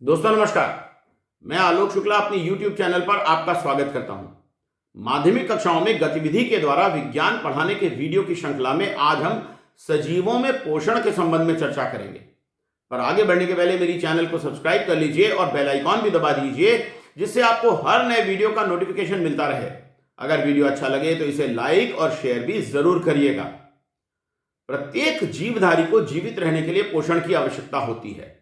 दोस्तों नमस्कार। मैं आलोक शुक्ला अपने YouTube चैनल पर आपका स्वागत करता हूं। माध्यमिक कक्षाओं में गतिविधि के द्वारा विज्ञान पढ़ाने के वीडियो की श्रृंखला में आज हम सजीवों में पोषण के संबंध में चर्चा करेंगे। पर आगे बढ़ने के पहले मेरी चैनल को सब्सक्राइब कर लीजिए और बेल आइकॉन भी दबा दीजिए, जिससे आपको हर नए वीडियो का नोटिफिकेशन मिलता रहे। अगर वीडियो अच्छा लगे तो इसे लाइक और शेयर भी जरूर करिएगा। प्रत्येक जीवधारी को जीवित रहने के लिए पोषण की आवश्यकता होती है।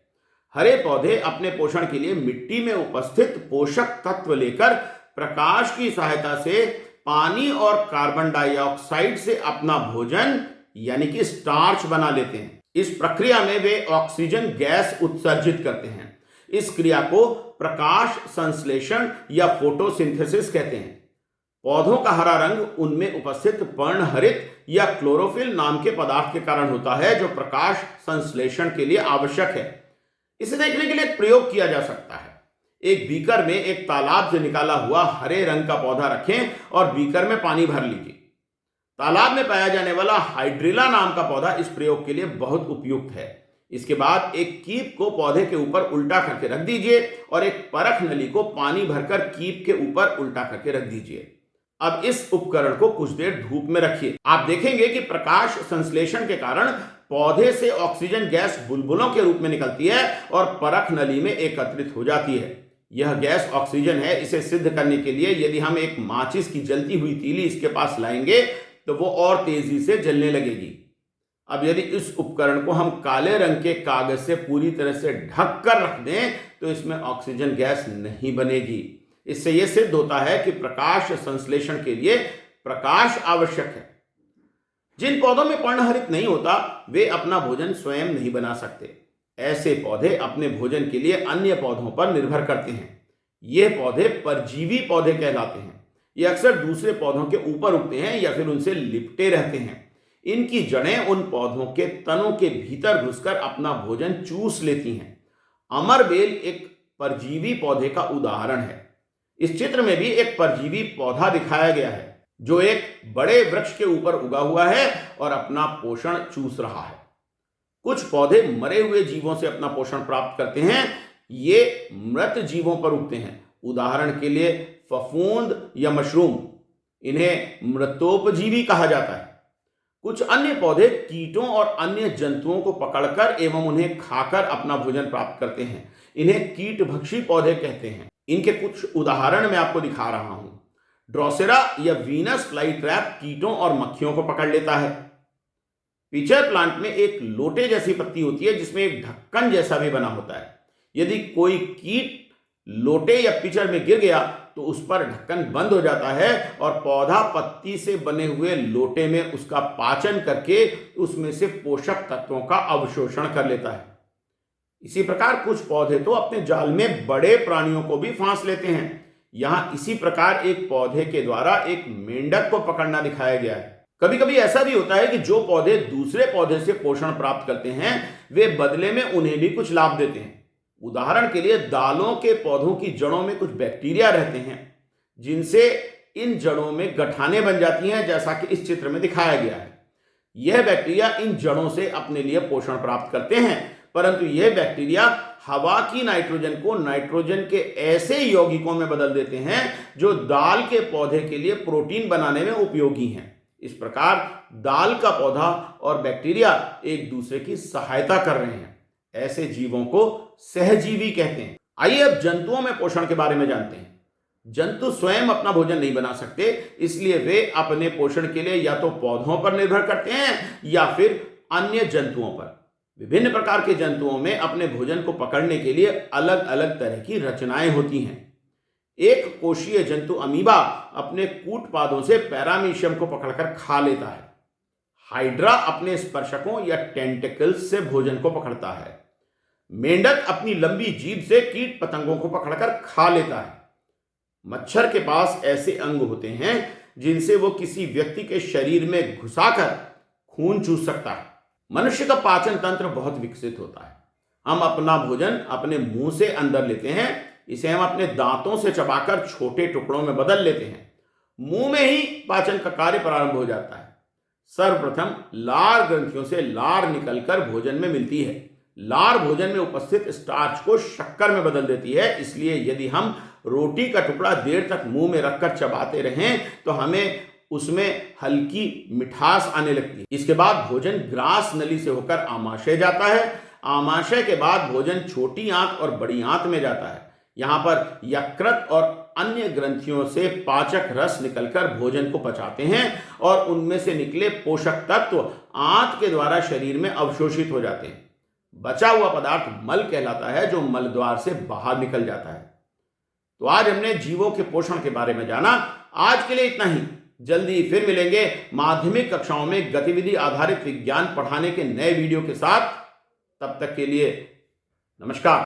हरे पौधे अपने पोषण के लिए मिट्टी में उपस्थित पोषक तत्व लेकर प्रकाश की सहायता से पानी और कार्बन डाइऑक्साइड से अपना भोजन यानी कि स्टार्च बना लेते हैं। इस प्रक्रिया में वे ऑक्सीजन गैस उत्सर्जित करते हैं। इस क्रिया को प्रकाश संश्लेषण या फोटोसिंथेसिस कहते हैं। पौधों का हरा रंग उनमें उपस्थित पर्णहरित या क्लोरोफिल नाम के पदार्थ के कारण होता है, जो प्रकाश संश्लेषण के लिए आवश्यक है। इसे देखने के लिए एक प्रयोग किया जा सकता है। एक बीकर में एक तालाब से निकाला हुआ हरे रंग का पौधा रखें और बीकर में पानी भर लीजिए। तालाब में पाया जाने वाला हाइड्रिला नाम का पौधा इस प्रयोग के लिए बहुत उपयुक्त है। इसके बाद एक कीप को पौधे के ऊपर उल्टा करके रख दीजिए और एक परख नली को पानी भरकर कीप के ऊपर उल्टा करके रख दीजिए। अब इस उपकरण को कुछ देर धूप में रखिए। आप देखेंगे कि प्रकाश संश्लेषण के कारण पौधे से ऑक्सीजन गैस बुलबुलों के रूप में निकलती है और परख नली में एकत्रित हो जाती है। यह गैस ऑक्सीजन है। इसे सिद्ध करने के लिए यदि हम एक माचिस की जलती हुई तीली इसके पास लाएंगे तो वो और तेजी से जलने लगेगी। अब यदि इस उपकरण को हम काले रंग के कागज से पूरी तरह से ढक कर रख दें तो इसमें ऑक्सीजन गैस नहीं बनेगी। इससे यह सिद्ध होता है कि प्रकाश संश्लेषण के लिए प्रकाश आवश्यक है। जिन पौधों में पर्णहरित नहीं होता वे अपना भोजन स्वयं नहीं बना सकते। ऐसे पौधे अपने भोजन के लिए अन्य पौधों पर निर्भर करते हैं। ये पौधे परजीवी पौधे कहलाते हैं। ये अक्सर दूसरे पौधों के ऊपर उगते हैं या फिर उनसे लिपटे रहते हैं। इनकी जड़ें उन पौधों के तनों के भीतर घुसकर अपना भोजन चूस लेती हैं। अमरबेल एक परजीवी पौधे का उदाहरण है। इस चित्र में भी एक परजीवी पौधा दिखाया गया है जो एक बड़े वृक्ष के ऊपर उगा हुआ है और अपना पोषण चूस रहा है। कुछ पौधे मरे हुए जीवों से अपना पोषण प्राप्त करते हैं। ये मृत जीवों पर उगते हैं। उदाहरण के लिए फफूंद या मशरूम, इन्हें मृतोपजीवी कहा जाता है। कुछ अन्य पौधे कीटों और अन्य जंतुओं को पकड़कर एवं उन्हें खाकर अपना भोजन प्राप्त करते हैं। इन्हें कीटभक्षी पौधे कहते हैं। इनके कुछ उदाहरण मैं आपको दिखा रहा हूं। ड्रोसेरा या वीनस फ्लाई ट्रैप कीटों और मक्खियों को पकड़ लेता है। पिचर प्लांट में एक लोटे जैसी पत्ती होती है जिसमें एक ढक्कन जैसा भी बना होता है। यदि कोई कीट लोटे या पिचर में गिर गया तो उस पर ढक्कन बंद हो जाता है और पौधा पत्ती से बने हुए लोटे में उसका पाचन करके उसमें से पोषक तत्वों का अवशोषण कर लेता है। इसी प्रकार कुछ पौधे तो अपने जाल में बड़े प्राणियों को भी फांस लेते हैं। यहां इसी प्रकार एक पौधे के द्वारा एक मेंढक को पकड़ना दिखाया गया है। कभी कभी ऐसा भी होता है कि जो पौधे दूसरे पौधे से पोषण प्राप्त करते हैं वे बदले में उन्हें भी कुछ लाभ देते हैं। उदाहरण के लिए दालों के पौधों की जड़ों में कुछ बैक्टीरिया रहते हैं जिनसे इन जड़ों में गठाने बन जाती हैं, जैसा कि इस चित्र में दिखाया गया है। यह बैक्टीरिया इन जड़ों से अपने लिए पोषण प्राप्त करते हैं, परंतु यह बैक्टीरिया हवा की नाइट्रोजन को नाइट्रोजन के ऐसे यौगिकों में बदल देते हैं जो दाल के पौधे के लिए प्रोटीन बनाने में उपयोगी हैं। इस प्रकार दाल का पौधा और बैक्टीरिया एक दूसरे की सहायता कर रहे हैं। ऐसे जीवों को सहजीवी कहते हैं। आइए अब जंतुओं में पोषण के बारे में जानते हैं। जंतु स्वयं अपना भोजन नहीं बना सकते, इसलिए वे अपने पोषण के लिए या तो पौधों पर निर्भर करते हैं या फिर अन्य जंतुओं पर। विभिन्न प्रकार के जंतुओं में अपने भोजन को पकड़ने के लिए अलग अलग तरह की रचनाएं होती हैं। एक कोशीय जंतु अमीबा अपने कूटपादों से पैरामीशियम को पकड़कर खा लेता है। हाइड्रा अपने स्पर्शकों या टेंटिकल्स से भोजन को पकड़ता है। मेंढक अपनी लंबी जीभ से कीट पतंगों को पकड़कर खा लेता है। मच्छर के पास ऐसे अंग होते हैं जिनसे वो किसी व्यक्ति के शरीर में घुसाकर खून चूस सकता है। मनुष्य का पाचन तंत्र बहुत विकसित होता है। हम अपना भोजन अपने मुंह से अंदर लेते हैं। इसे हम अपने दांतों से चबाकर छोटे टुकड़ों में बदल लेते हैं। मुंह में ही पाचन का कार्य प्रारंभ हो जाता है। सर्वप्रथम लार ग्रंथियों से लार निकलकर भोजन में मिलती है। लार भोजन में उपस्थित स्टार्च को शक्कर में बदल देती है। इसलिए यदि हम रोटी का टुकड़ा देर तक मुंह में रखकर चबाते रहें तो हमें उसमें हल्की मिठास आने लगती है। इसके बाद भोजन ग्रास नली से होकर आमाशय जाता है। आमाशय के बाद भोजन छोटी आंत और बड़ी आंत में जाता है। यहाँ पर यकृत और अन्य ग्रंथियों से पाचक रस निकलकर भोजन को पचाते हैं और उनमें से निकले पोषक तत्व आंत के द्वारा शरीर में अवशोषित हो जाते हैं। बचा हुआ पदार्थ मल कहलाता है, जो मल द्वार से बाहर निकल जाता है। तो आज हमने जीवों के पोषण के बारे में जाना। आज के लिए इतना ही। जल्दी फिर मिलेंगे माध्यमिक कक्षाओं में गतिविधि आधारित विज्ञान पढ़ाने के नए वीडियो के साथ। तब तक के लिए नमस्कार।